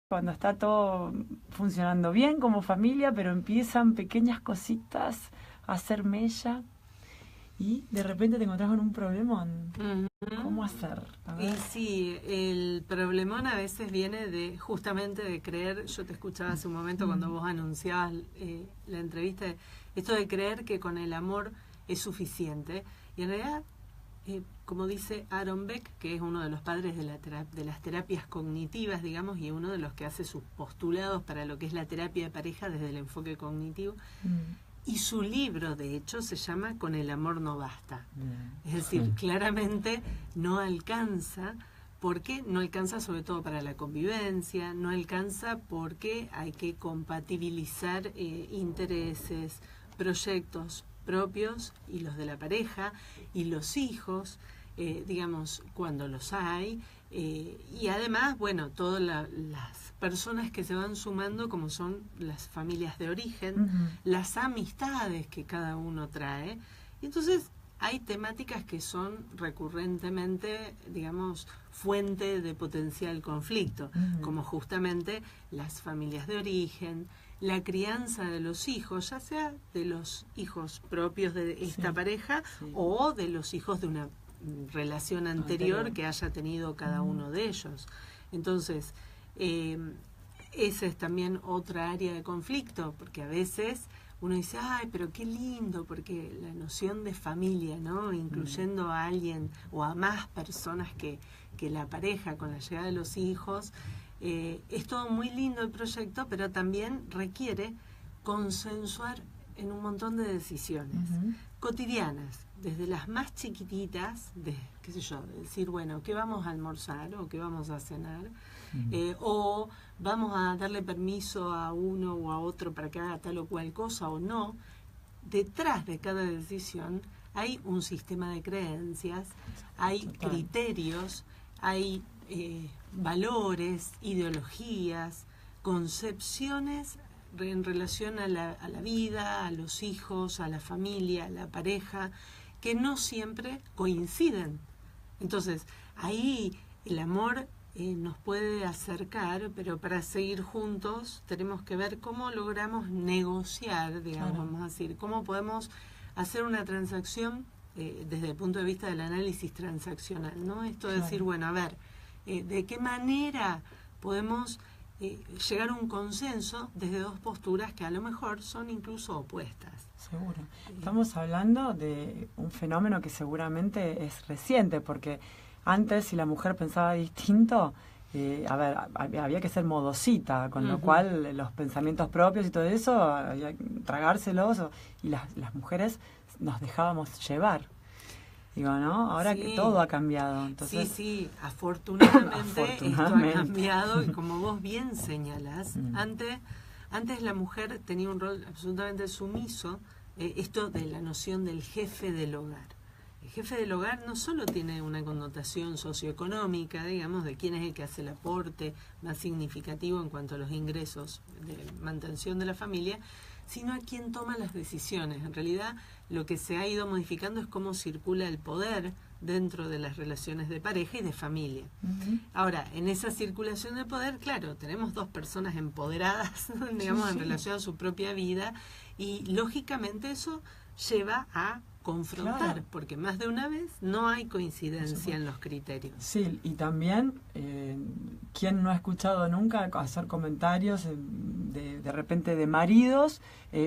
cuando está todo funcionando bien como familia, pero empiezan pequeñas cositas a hacer mella y de repente te encontrás con un problemón. ¿Cómo hacer? Y sí, el problemón a veces viene de justamente de creer, yo te escuchaba hace un momento cuando vos anunciabas la entrevista, esto de creer que con el amor es suficiente. Y en realidad, como dice Aaron Beck, que es uno de los padres de las terapias cognitivas, digamos, y uno de los que hace sus postulados para lo que es la terapia de pareja desde el enfoque cognitivo, y su libro, de hecho, se llama Con el amor no basta. Es decir, claramente no alcanza. ¿Por qué? No alcanza sobre todo para la convivencia, no alcanza porque hay que compatibilizar intereses, proyectos propios y los de la pareja y los hijos, digamos, cuando los hay. Y además, bueno, todas las personas que se van sumando, como son las familias de origen, las amistades que cada uno trae. Y entonces hay temáticas que son recurrentemente, digamos, fuente de potencial conflicto, como justamente las familias de origen, la crianza de los hijos, ya sea de los hijos propios de esta pareja o de los hijos de una relación anterior que haya tenido cada uno de ellos. Entonces, esa es también otra área de conflicto, porque a veces uno dice, ay, pero qué lindo, porque la noción de familia, ¿no? Incluyendo a alguien o a más personas que la pareja con la llegada de los hijos, es todo muy lindo el proyecto, pero también requiere consensuar en un montón de decisiones cotidianas, desde las más chiquititas, de, qué sé yo, decir, bueno, ¿qué vamos a almorzar o qué vamos a cenar? O vamos a darle permiso a uno o a otro para que haga tal o cual cosa o no. Detrás de cada decisión hay un sistema de creencias, hay criterios, hay valores, ideologías, concepciones en relación a la vida, a los hijos, a la familia, a la pareja, que no siempre coinciden. Entonces, ahí el amor nos puede acercar, pero para seguir juntos tenemos que ver cómo logramos negociar, digamos, vamos a decir, cómo podemos hacer una transacción desde el punto de vista del análisis transaccional, ¿no? Esto de decir, bueno, a ver, ¿de qué manera podemos llegar a un consenso desde dos posturas que a lo mejor son incluso opuestas? Seguro. Estamos hablando de un fenómeno que seguramente es reciente, porque antes, si la mujer pensaba distinto, había que ser modosita, con lo cual los pensamientos propios y todo eso, había que tragárselos, y las mujeres nos dejábamos llevar. Digo, ¿no? Ahora que todo ha cambiado. Entonces, sí, afortunadamente esto ha cambiado, y como vos bien señalás, antes la mujer tenía un rol absolutamente sumiso, esto de la noción del jefe del hogar. El jefe del hogar no solo tiene una connotación socioeconómica, digamos, de quién es el que hace el aporte más significativo en cuanto a los ingresos de mantención de la familia, sino a quien toma las decisiones. En realidad, lo que se ha ido modificando es cómo circula el poder dentro de las relaciones de pareja y de familia. Ahora, en esa circulación de poder, claro, tenemos dos personas empoderadas, digamos, en relación a su propia vida, y lógicamente eso lleva a confrontar, porque más de una vez no hay coincidencia en los criterios. Sí, y también, ¿quién no ha escuchado nunca hacer comentarios de repente de maridos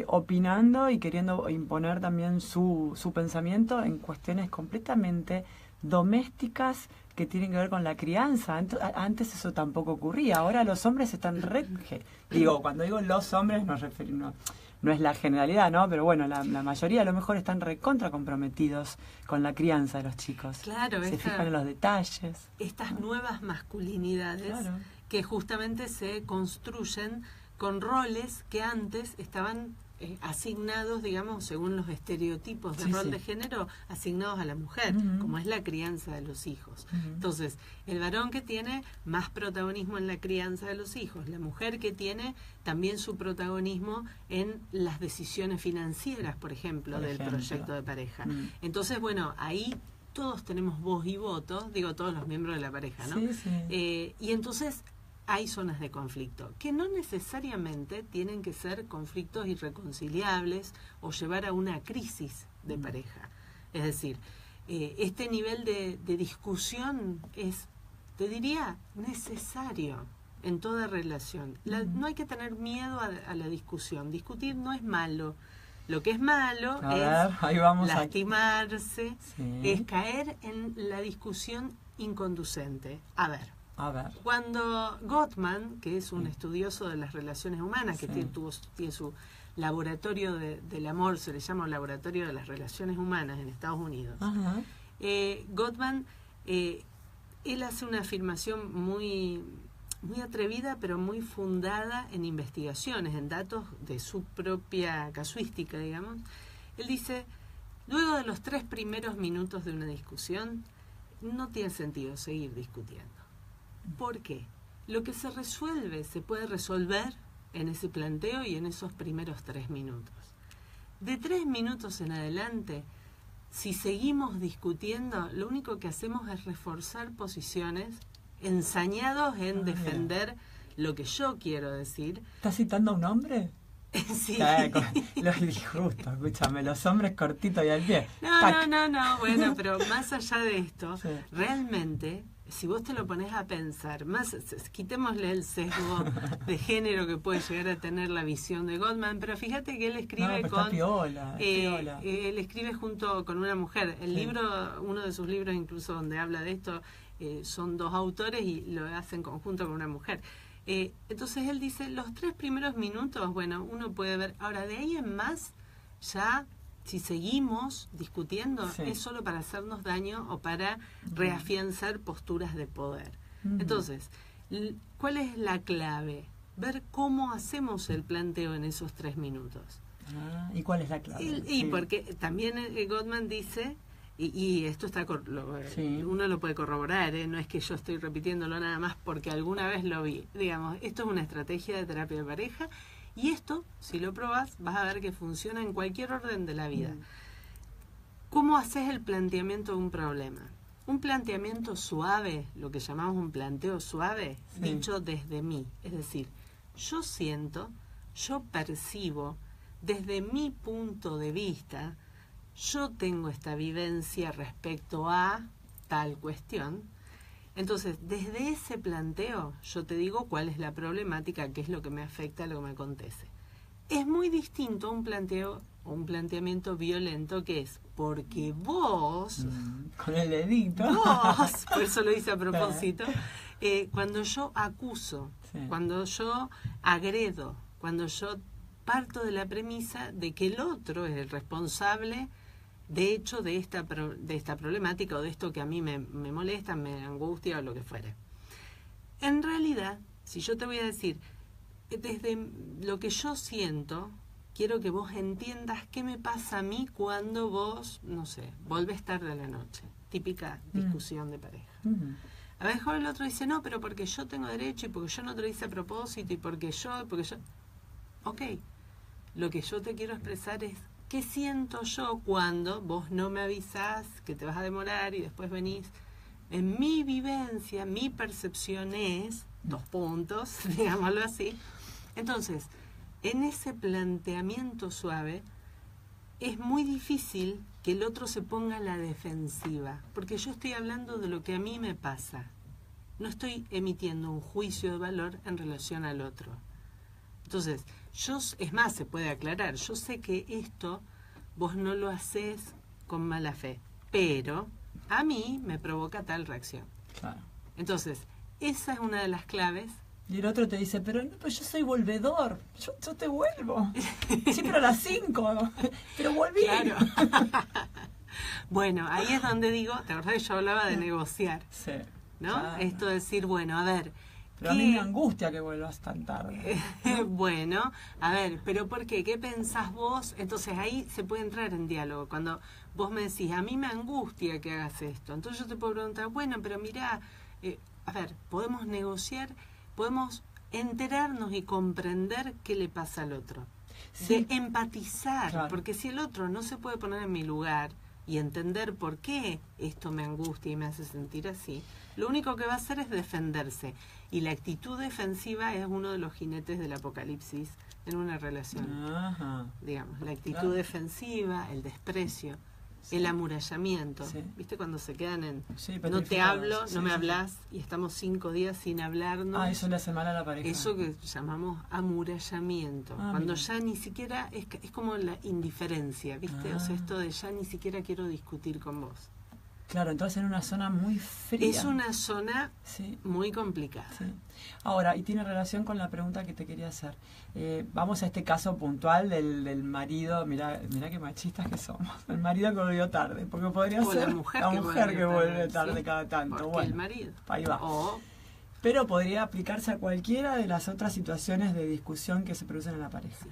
opinando y queriendo imponer también su pensamiento en cuestiones completamente domésticas que tienen que ver con la crianza? Antes eso tampoco ocurría. Ahora los hombres están cuando digo los hombres no es la generalidad, ¿no? Pero bueno, la mayoría a lo mejor están recontra comprometidos con la crianza de los chicos. Claro, se fijan en los detalles. Estas nuevas masculinidades que justamente se construyen con roles que antes estaban asignados, digamos, según los estereotipos de rol de género, asignados a la mujer, como es la crianza de los hijos. Entonces, el varón que tiene más protagonismo en la crianza de los hijos, la mujer que tiene también su protagonismo en las decisiones financieras, por ejemplo, del proyecto de pareja. Entonces, bueno, ahí todos tenemos voz y voto, digo todos los miembros de la pareja, ¿no? Y entonces hay zonas de conflicto, que no necesariamente tienen que ser conflictos irreconciliables o llevar a una crisis de pareja. Es decir, este nivel de discusión es, te diría, necesario en toda relación. No hay que tener miedo a la discusión. Discutir no es malo. Lo que es malo ahí vamos lastimarse, es caer en la discusión inconducente. A ver. Cuando Gottman, que es un estudioso de las relaciones humanas, que tiene su laboratorio del amor, se le llama Laboratorio de las Relaciones Humanas en Estados Unidos, Gottman, él hace una afirmación muy atrevida, pero muy fundada en investigaciones, en datos de su propia casuística, digamos. Él dice, luego de los 3 primeros minutos de una discusión, no tiene sentido seguir discutiendo. ¿Por qué? Lo que se resuelve se puede resolver en ese planteo y en esos primeros 3 minutos. De 3 minutos en adelante, si seguimos discutiendo, lo único que hacemos es reforzar posiciones ensañados en defender lo que yo quiero decir. ¿Estás citando a un hombre? Sí. Lo justo, escúchame, los hombres cortitos y al pie. No, bueno, pero más allá de esto, realmente, si vos te lo pones a pensar, quitémosle el sesgo de género que puede llegar a tener la visión de Gottman, pero fíjate que él escribe él escribe junto con una mujer. El libro, uno de sus libros incluso donde habla de esto, son 2 autores y lo hacen conjunto con una mujer. Entonces él dice, los 3 primeros minutos, bueno, uno puede ver, ahora de ahí en más, ya si seguimos discutiendo, es solo para hacernos daño o para reafianzar posturas de poder. Entonces, ¿cuál es la clave? Ver cómo hacemos el planteo en esos 3 minutos. ¿Y cuál es la clave? Porque también Gottman dice, y esto está uno lo puede corroborar, no es que yo estoy repitiéndolo nada más porque alguna vez lo vi. Digamos, esto es una estrategia de terapia de pareja y esto, si lo probas, vas a ver que funciona en cualquier orden de la vida. ¿Cómo haces el planteamiento de un problema? Un planteamiento suave, lo que llamamos un planteo suave, dicho desde mí. Es decir, yo siento, yo percibo, desde mi punto de vista, yo tengo esta vivencia respecto a tal cuestión. Entonces, desde ese planteo, yo te digo cuál es la problemática, qué es lo que me afecta, lo que me acontece. Es muy distinto a un planteo o un planteamiento violento que es porque vos... con el dedito. Vos, por eso lo hice a propósito, cuando yo acuso, cuando yo agredo, cuando yo parto de la premisa de que el otro es el responsable de hecho de esta problemática o de esto que a mí me molesta, me angustia o lo que fuere. En realidad, si yo te voy a decir, desde lo que yo siento, quiero que vos entiendas qué me pasa a mí cuando vos, no sé, volvés tarde a la noche. Típica discusión de pareja. A veces el otro dice, no, pero porque yo tengo derecho y porque yo no te lo hice a propósito y porque yo... Ok, lo que yo te quiero expresar es ¿qué siento yo cuando vos no me avisás que te vas a demorar y después venís? En mi vivencia, mi percepción es, 2 puntos, digámoslo así. Entonces, en ese planteamiento suave, es muy difícil que el otro se ponga a la defensiva, porque yo estoy hablando de lo que a mí me pasa. No estoy emitiendo un juicio de valor en relación al otro. Entonces, es más, se puede aclarar, yo sé que esto vos no lo haces con mala fe, pero a mí me provoca tal reacción. Claro. Entonces, esa es una de las claves. Y el otro te dice, pero yo soy volvedor, yo te vuelvo. Sí, pero a las 5, pero volví. Claro. Bueno, ahí es donde digo, ¿te acordás que yo hablaba de negociar? Sí. ¿No? Claro. Esto de decir, bueno, a ver... Pero a mí me angustia que vuelvas tan tarde. Bueno, a ver, ¿pero por qué? ¿Qué pensás vos? Entonces ahí se puede entrar en diálogo. Cuando vos me decís, a mí me angustia que hagas esto. Entonces yo te puedo preguntar, bueno, pero mirá, a ver, podemos negociar, podemos enterarnos y comprender qué le pasa al otro. Sí. De empatizar, claro. Porque si el otro no se puede poner en mi lugar, y entender por qué esto me angustia y me hace sentir así, lo único que va a hacer es defenderse. Y la actitud defensiva es uno de los jinetes del apocalipsis en una relación. Ajá. Digamos, la actitud Claro. defensiva, el desprecio, Sí. el amurallamiento. Sí. ¿Viste cuando se quedan en Sí, no te petrificados. hablo, Sí, no me sí, sí. hablas y estamos 5 días sin hablarnos? Eso le hace mal a la pareja. Eso que llamamos amurallamiento. Ah, Cuando mira. ya ni siquiera, es como la indiferencia, ¿viste? O sea, esto de ya ni siquiera quiero discutir con vos. Claro, entonces en una zona muy fría. Es una zona Sí, muy complicada. sí. Ahora, y tiene relación con la pregunta que te quería hacer. Vamos a este caso puntual del marido, mirá qué machistas que somos. El marido que volvió tarde, porque podría O ser la mujer que vuelve tarde ¿sí? cada tanto. Porque Bueno, el marido. ahí va. O Pero podría aplicarse a cualquiera de las otras situaciones de discusión que se producen en la pareja.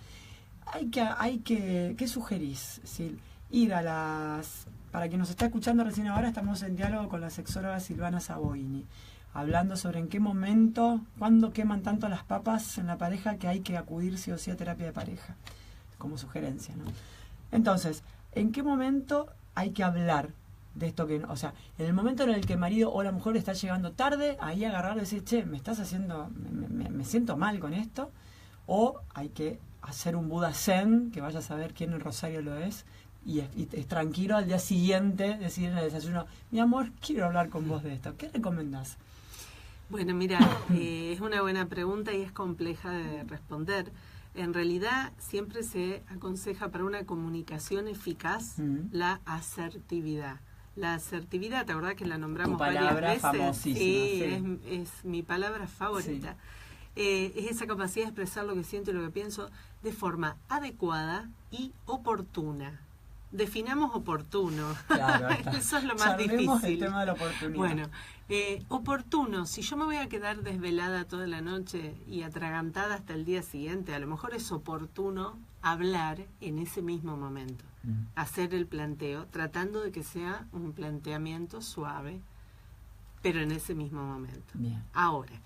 ¿Qué sugerís? ¿Sí? Ir a las... Para quien nos está escuchando recién ahora, estamos en diálogo con la sexóloga Silvana Saboini, hablando sobre en qué momento, cuándo queman tanto las papas en la pareja que hay que acudir sí o sí a terapia de pareja, como sugerencia, ¿no? Entonces, ¿en qué momento hay que hablar de esto que, o sea, en el momento en el que el marido o la mujer está llegando tarde, ahí agarrar y decir, che, me estás haciendo, me siento mal con esto, o hay que hacer un Buda Zen, que vaya a saber quién en Rosario lo es, y es tranquilo al día siguiente decir en el desayuno, mi amor, quiero hablar con vos de esto. ¿Qué recomendás? Bueno, mira, es una buena pregunta y es compleja de responder. En realidad, siempre se aconseja para una comunicación eficaz la asertividad. La asertividad, ¿te acordás que la nombramos varias veces? Famosísima, sí. Es mi palabra favorita. Sí. Es esa capacidad de expresar lo que siento y lo que pienso de forma adecuada y oportuna. Definamos oportuno. Claro, eso es lo más Charlemos difícil. El tema de la oportunidad. Bueno, oportuno. Si yo me voy a quedar desvelada toda la noche y atragantada hasta el día siguiente, a lo mejor es oportuno hablar en ese mismo momento. Hacer el planteo, tratando de que sea un planteamiento suave, pero en ese mismo momento. Bien. Ahora,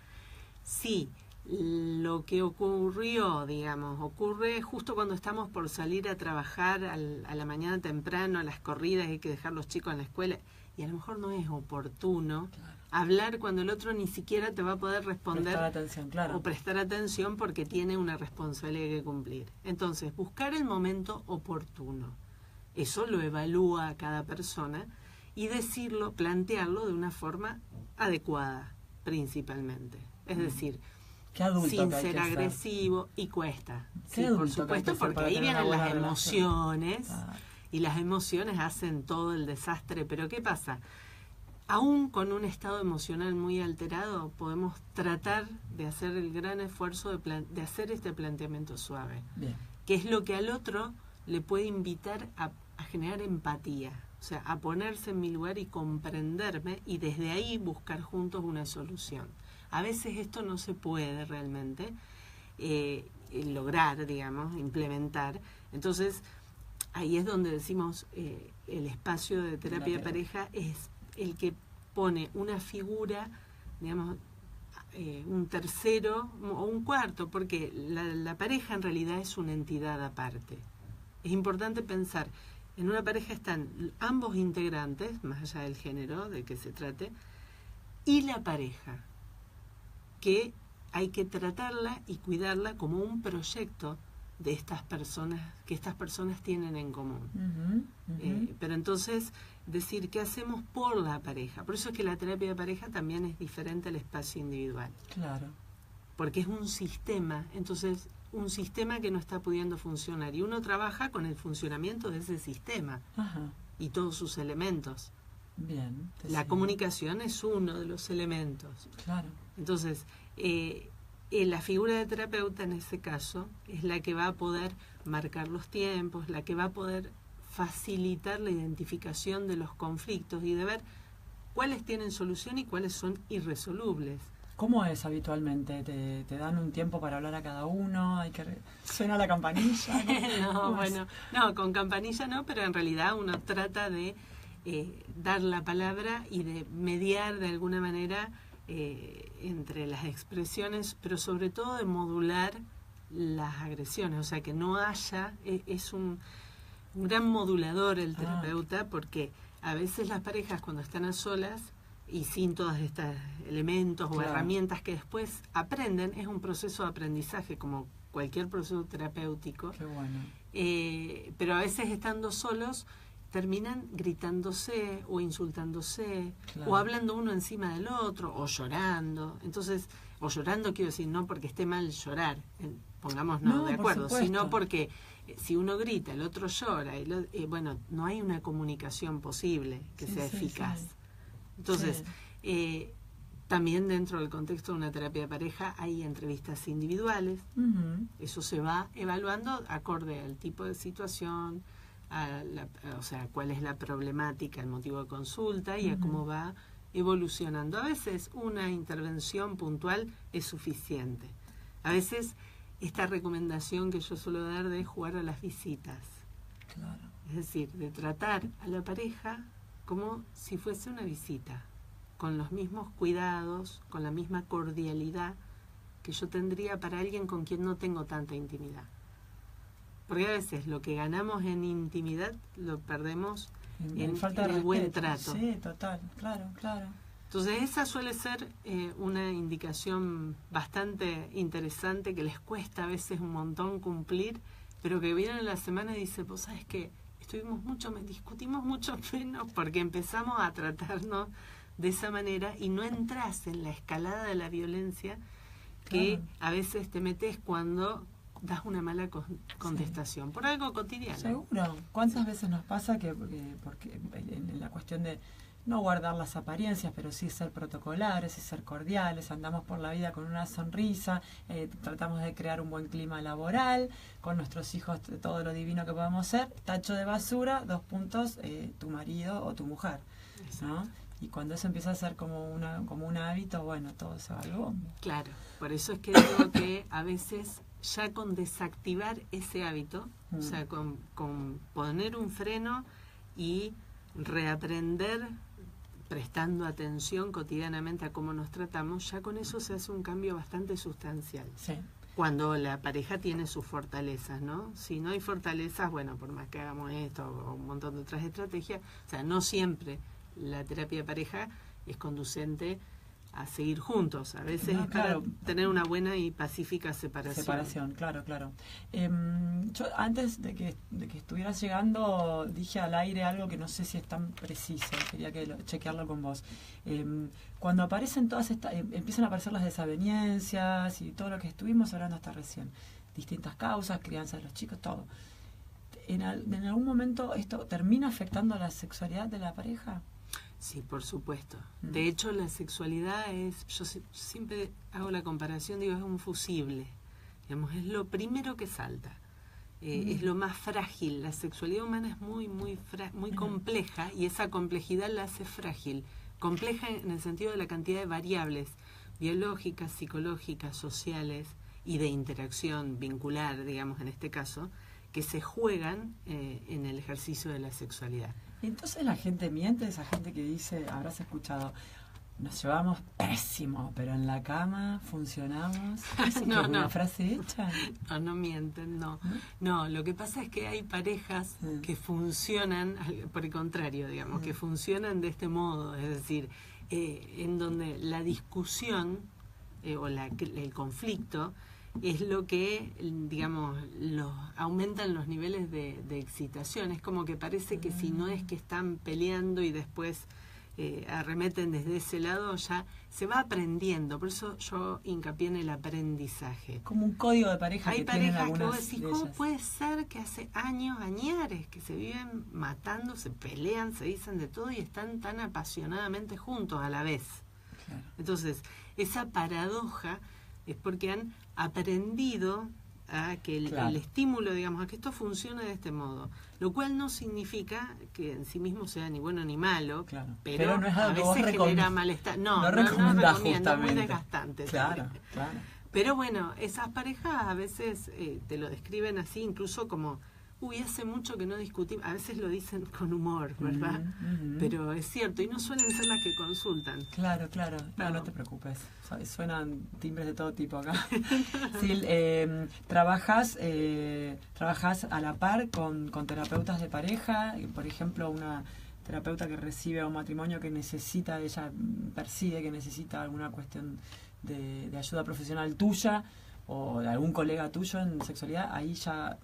si lo que ocurrió, digamos, ocurre justo cuando estamos por salir a trabajar a la mañana temprano, a las corridas, hay que dejar los chicos en la escuela, y a lo mejor no es oportuno hablar cuando el otro ni siquiera te va a poder responder prestar atención, claro. o prestar atención porque tiene una responsabilidad que cumplir. Entonces, buscar el momento oportuno. Eso lo evalúa cada persona y decirlo, plantearlo de una forma adecuada, principalmente. Es decir, sin ser agresivo, y cuesta. Sí, por supuesto, porque ahí vienen las emociones y las emociones hacen todo el desastre. Pero ¿qué pasa? Aún con un estado emocional muy alterado, podemos tratar de hacer el gran esfuerzo de hacer este planteamiento suave. Bien. Que es lo que al otro le puede invitar a generar empatía. O sea, a ponerse en mi lugar y comprenderme y desde ahí buscar juntos una solución. A veces esto no se puede realmente lograr, digamos, implementar. Entonces, ahí es donde decimos el espacio de terapia de pareja es el que pone una figura, digamos, un tercero o un cuarto, porque la pareja en realidad es una entidad aparte. Es importante pensar, en una pareja están ambos integrantes, más allá del género de que se trate, y la pareja, que hay que tratarla y cuidarla como un proyecto de estas personas, que estas personas tienen en común. Pero entonces, decir qué hacemos por la pareja. Por eso es que la terapia de pareja también es diferente al espacio individual. Claro. Porque es un sistema, entonces un sistema que no está pudiendo funcionar y uno trabaja con el funcionamiento de ese sistema. Ajá. Y todos sus elementos. Bien. La comunicación es uno de los elementos. Claro. Entonces, la figura de terapeuta en ese caso es la que va a poder marcar los tiempos, la que va a poder facilitar la identificación de los conflictos y de ver cuáles tienen solución y cuáles son irresolubles. ¿Cómo es habitualmente? ¿Te dan un tiempo para hablar a cada uno? ¿Suena la campanilla? No, bueno, no, con campanilla no, pero en realidad uno trata de dar la palabra y de mediar de alguna manera entre las expresiones, pero sobre todo de modular las agresiones, o sea, que no haya, es un un gran modulador el terapeuta, porque a veces las parejas cuando están a solas y sin todos estos elementos o herramientas que después aprenden, es un proceso de aprendizaje como cualquier proceso terapéutico. Qué bueno. Pero a veces estando solos terminan gritándose o insultándose o hablando uno encima del otro o llorando. Entonces, o llorando quiero decir no porque esté mal llorar, pongámonos de acuerdo, sino porque si uno grita, el otro llora, bueno, no hay una comunicación posible que sea eficaz. Sí. Entonces, también dentro del contexto de una terapia de pareja hay entrevistas individuales. Eso se va evaluando acorde al tipo de situación, o sea, cuál es la problemática, el motivo de consulta y a cómo va evolucionando. A veces una intervención puntual es suficiente. A veces esta recomendación que yo suelo dar de jugar a las visitas. Claro. Es decir, de tratar a la pareja como si fuese una visita, con los mismos cuidados, con la misma cordialidad que yo tendría para alguien con quien no tengo tanta intimidad. Porque a veces lo que ganamos en intimidad lo perdemos en falta de buen trato. Sí, total, claro. Entonces esa suele ser una indicación bastante interesante que les cuesta a veces un montón cumplir, pero que vienen en la semana y dicen, pues sabes que discutimos mucho menos porque empezamos a tratarnos de esa manera y no entras en la escalada de la violencia que a veces te metes cuando das una mala contestación por algo cotidiano. Seguro. ¿Cuántas veces nos pasa que porque en la cuestión de no guardar las apariencias, pero sí ser protocolares y ser cordiales, andamos por la vida con una sonrisa, tratamos de crear un buen clima laboral, con nuestros hijos todo lo divino que podamos ser, tacho de basura, 2 puntos, tu marido o tu mujer, ¿no? Y cuando eso empieza a ser como un hábito, bueno, todo se va al bombo. Claro, por eso es que digo que a veces ya con desactivar ese hábito, o sea, con poner un freno y reaprender prestando atención cotidianamente a cómo nos tratamos, ya con eso se hace un cambio bastante sustancial. Sí. Cuando la pareja tiene sus fortalezas, ¿no? Si no hay fortalezas, bueno, por más que hagamos esto o un montón de otras estrategias, o sea, no siempre la terapia de pareja es conducente a seguir juntos. A veces es para tener una buena y pacífica separación. Claro. Yo antes de que estuvieras llegando dije al aire algo que no sé si es tan preciso, quería chequearlo con vos. Cuando aparecen todas estas, empiezan a aparecer las desavenencias y todo lo que estuvimos hablando hasta recién, distintas causas, crianza de los chicos, todo. ¿En algún momento esto termina afectando la sexualidad de la pareja? Sí, por supuesto. De hecho, la sexualidad yo siempre hago la comparación, digo, es un fusible. Digamos, es lo primero que salta. Es lo más frágil. La sexualidad humana es muy compleja y esa complejidad la hace frágil. Compleja en el sentido de la cantidad de variables biológicas, psicológicas, sociales y de interacción vincular, digamos, en este caso, que se juegan en el ejercicio de la sexualidad. Entonces la gente miente, esa gente que dice, habrás escuchado, nos llevamos pésimo, pero en la cama funcionamos. No, ¿Una frase hecha? No mienten, no. No, lo que pasa es que hay parejas que funcionan, por el contrario, digamos, que funcionan de este modo, es decir, en donde la discusión o el conflicto es lo que, digamos, aumentan los niveles de excitación. Es como que parece que si no es que están peleando y después arremeten desde ese lado, ya se va aprendiendo. Por eso yo hincapié en el aprendizaje. Como un código de pareja. Hay parejas que vos decís, ¿cómo puede ser que hace años, añares, que se viven matando, se pelean, se dicen de todo y están tan apasionadamente juntos a la vez? Claro. Entonces, esa paradoja es porque han aprendido a que el estímulo, digamos, a que esto funcione de este modo, lo cual no significa que en sí mismo sea ni bueno ni malo, pero no es a veces genera malestar. No recomiendo, muy desgastante. Claro. Pero bueno, esas parejas a veces te lo describen así, incluso como uy, hace mucho que no discutimos, a veces lo dicen con humor, ¿verdad? Pero es cierto, y no suelen ser las que consultan. Claro, claro. No te preocupes. Suenan timbres de todo tipo acá. Sí, trabajas a la par con terapeutas de pareja, por ejemplo, una terapeuta que recibe a un matrimonio que necesita, ella percibe que necesita alguna cuestión de ayuda profesional tuya o de algún colega tuyo en sexualidad, ahí ya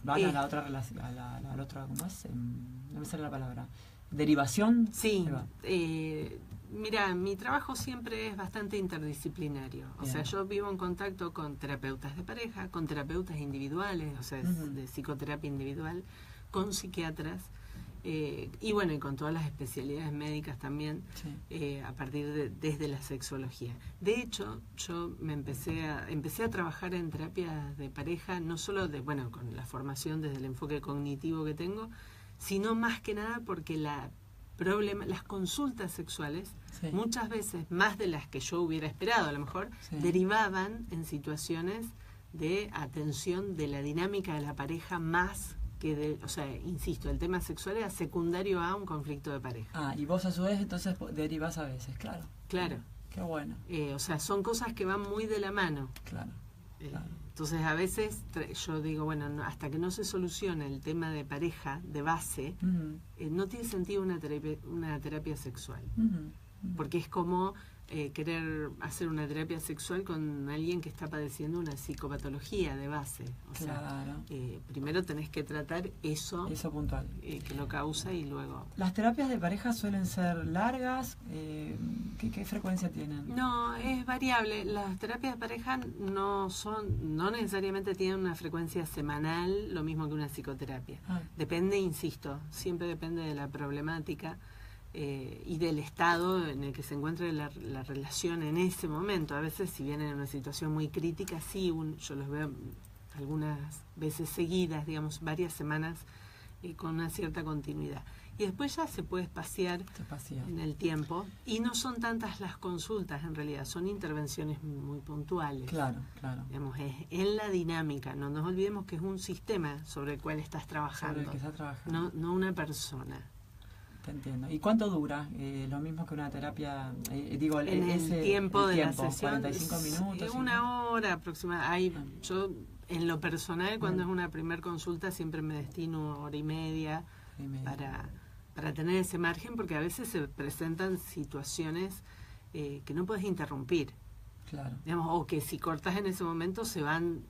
van a la otra relación, a la otra, ¿cómo es? No me sale la palabra. ¿Derivación? Sí. Mira, mi trabajo siempre es bastante interdisciplinario. O sea, yo vivo en contacto con terapeutas de pareja, con terapeutas individuales, o sea, de psicoterapia individual, con psiquiatras, y bueno, y con todas las especialidades médicas también, a partir desde la sexología. De hecho, yo empecé a trabajar en terapia de pareja, no solo con la formación desde el enfoque cognitivo que tengo, sino más que nada porque las consultas sexuales, muchas veces, más de las que yo hubiera esperado a lo mejor, derivaban en situaciones de atención de la dinámica de la pareja más que insisto, el tema sexual era secundario a un conflicto de pareja. Ah, y vos a su vez entonces derivás a veces, claro. Claro. Qué bueno. Son cosas que van muy de la mano. Claro. Entonces a veces yo digo, hasta que no se solucione el tema de pareja, de base, no tiene sentido una terapia sexual. Porque es como querer hacer una terapia sexual con alguien que está padeciendo una psicopatología de base. Primero tenés que tratar eso puntual que lo causa y luego... ¿Las terapias de pareja suelen ser largas? ¿Qué frecuencia tienen? No, es variable. Las terapias de pareja no necesariamente tienen una frecuencia semanal, lo mismo que una psicoterapia. Depende, insisto, siempre depende de la problemática y del estado en el que se encuentre la relación en ese momento. A veces, si vienen en una situación muy crítica, yo los veo algunas veces seguidas, digamos, varias semanas, con una cierta continuidad. Y después ya se puede espaciar en el tiempo. Y no son tantas las consultas, en realidad, son intervenciones muy puntuales. Claro. Digamos, es en la dinámica. No nos olvidemos que es un sistema sobre el cual estás trabajando. Sobre el que estás trabajando. No una persona. Te entiendo. ¿Y cuánto dura? Lo mismo que una terapia, el tiempo de la sesión. 45 minutos. Una hora aproximadamente. Yo, en lo personal, cuando es una primer consulta, siempre me destino 1 hora y media. Para tener ese margen, porque a veces se presentan situaciones que no puedes interrumpir. Claro. Digamos, o que si cortas en ese momento se van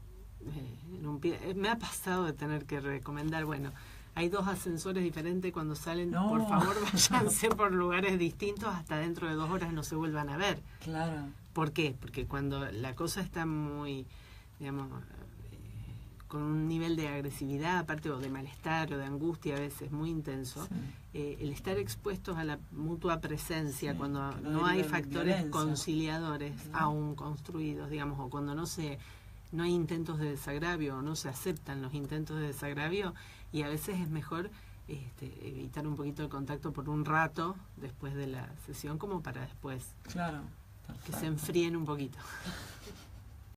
en un pie. Me ha pasado de tener que recomendar, hay 2 ascensores diferentes, cuando salen, por favor, váyanse por lugares distintos, hasta dentro de 2 horas no se vuelvan a ver. Claro. ¿Por qué? Porque cuando la cosa está muy, con un nivel de agresividad, aparte, o de malestar o de angustia a veces muy intenso, el estar expuestos a la mutua presencia, cuando no hay factores conciliadores aún construidos, o cuando no hay intentos de desagravio, o no se aceptan los intentos de desagravio, y a veces es mejor evitar un poquito el contacto por un rato después de la sesión, como para después que se enfríen un poquito.